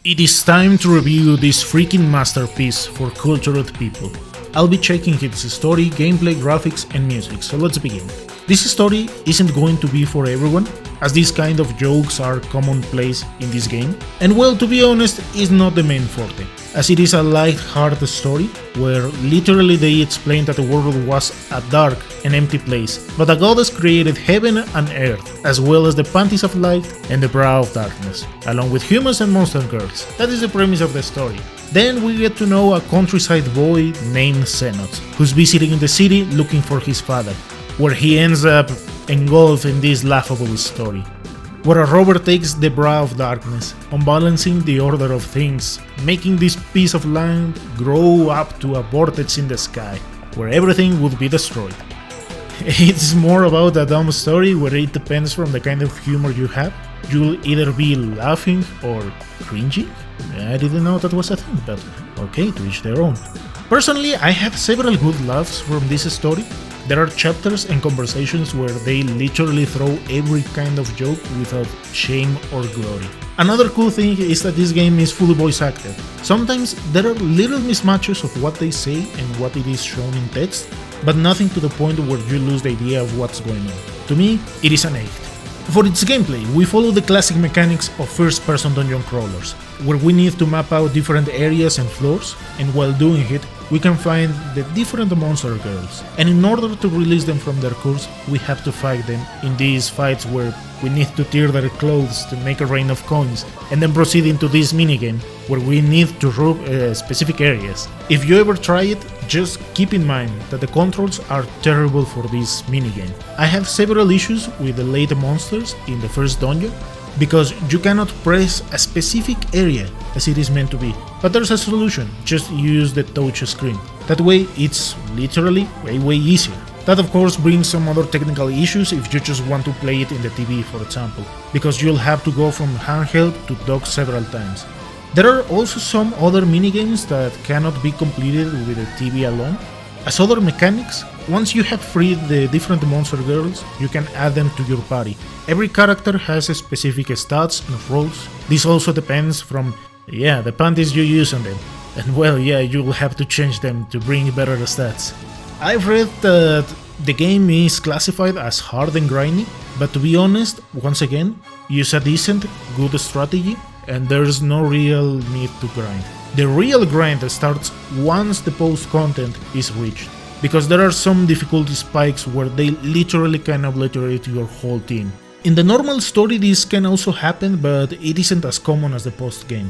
It is time to review this freaking masterpiece for cultured people. I'll be checking its story, gameplay, graphics and music, so let's begin. This story isn't going to be for everyone, as these kind of jokes are commonplace in this game, and well, to be honest, is not the main forte, as it is a light-hearted story where literally they explain that the world was a dark and empty place, but a goddess created heaven and earth, as well as the panties of light and the brow of darkness, along with humans and monster girls. That is the premise of the story. Then we get to know a countryside boy named Xenos, who's visiting the city looking for his father, where he ends up engulfed in this laughable story, where a robber takes the brow of darkness, unbalancing the order of things, making this piece of land grow up to a vortex in the sky, where everything would be destroyed. It's more about a dumb story where it depends from the kind of humor you have. You'll either be laughing or cringing. I didn't know that was a thing, but okay, to each their own. Personally, I have several good laughs from this story. There are chapters and conversations where they literally throw every kind of joke without shame or glory. Another cool thing is that this game is fully voice acted. Sometimes there are little mismatches of what they say and what it is shown in text, but nothing to the point where you lose the idea of what's going on. To me, it is an 8. For its gameplay, we follow the classic mechanics of first-person dungeon crawlers, where we need to map out different areas and floors, and while doing it, we can find the different monster girls, and in order to release them from their curse, we have to fight them in these fights where we need to tear their clothes to make a rain of coins, and then proceed into this minigame where we need to rub specific areas. If you ever try it, just keep in mind that the controls are terrible for this minigame. I have several issues with the late monsters in the first dungeon, because you cannot press a specific area as it is meant to be. But there's a solution, just use the touch screen. That way it's literally way easier. That of course brings some other technical issues if you just want to play it in the TV, for example, because you'll have to go from handheld to dock several times. There are also some other minigames that cannot be completed with the TV alone. As other mechanics, once you have freed the different monster girls, you can add them to your party. Every character has a specific stats and roles. This also depends from, the panties you use on them. And well, you will have to change them to bring better stats. I've read that the game is classified as hard and grindy, but to be honest, once again, use a decent, good strategy, and there's no real need to grind. The real grind starts once the post content is reached, because there are some difficulty spikes where they literally can obliterate your whole team. In the normal story this can also happen, but it isn't as common as the post game.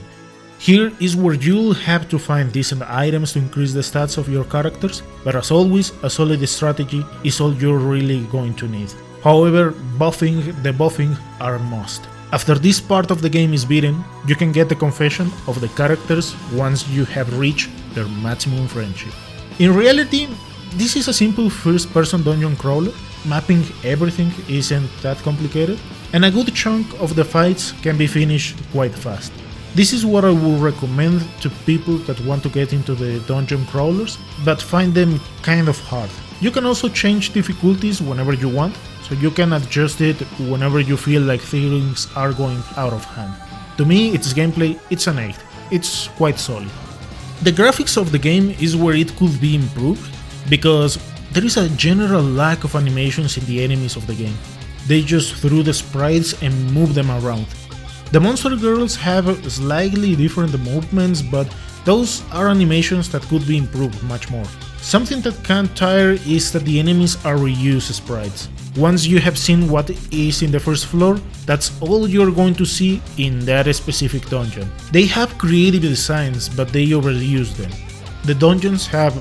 Here is where you'll have to find decent items to increase the stats of your characters, but as always, a solid strategy is all you're really going to need. However, buffing are must. After this part of the game is beaten, you can get the confession of the characters once you have reached their maximum friendship. In reality, this is a simple first-person dungeon crawler. Mapping everything isn't that complicated, and a good chunk of the fights can be finished quite fast. This is what I would recommend to people that want to get into the dungeon crawlers, but find them kind of hard. You can also change difficulties whenever you want, so you can adjust it whenever you feel like things are going out of hand. To me, its gameplay, it's an 8. It's quite solid. The graphics of the game is where it could be improved, because there is a general lack of animations in the enemies of the game. They just threw the sprites and move them around. The monster girls have slightly different movements, but those are animations that could be improved much more. Something that can't tire is that the enemies are reused sprites. Once you have seen what is in the first floor, that's all you're going to see in that specific dungeon. They have creative designs, but they overuse them. The dungeons have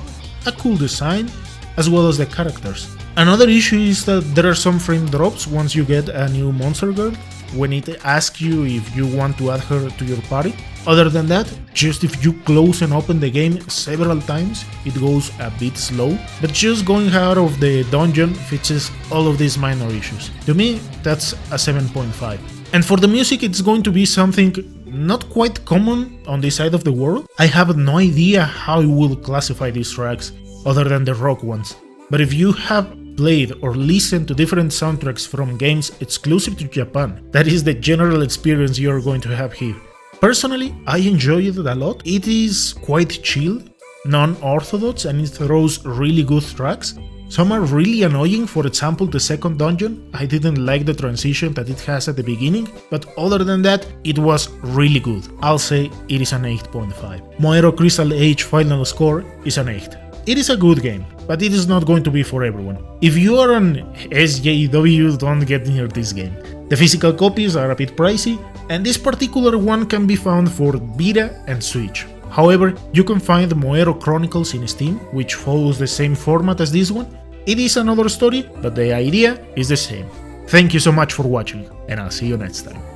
a cool design, as well as the characters. Another issue is that there are some frame drops once you get a new monster girl, when it asks you if you want to add her to your party. Other than that, just if you close and open the game several times, it goes a bit slow, but just going out of the dungeon fixes all of these minor issues. To me, that's a 7.5. And for the music, it's going to be something not quite common on this side of the world. I have no idea how I will classify these tracks, other than the rock ones. But if you have played or listened to different soundtracks from games exclusive to Japan, that is the general experience you're going to have here. Personally, I enjoy it a lot. It is quite chill, non-orthodox, and it throws really good tracks. Some are really annoying, for example the second dungeon. I didn't like the transition that it has at the beginning, but other than that, it was really good. I'll say it is an 8.5. Moero Crystal H final score is an 8. It is a good game, but it is not going to be for everyone. If you are an SJW, don't get near this game. The physical copies are a bit pricey, and this particular one can be found for Vita and Switch. However, you can find Moero Chronicles in Steam, which follows the same format as this one. It is another story, but the idea is the same. Thank you so much for watching, and I'll see you next time.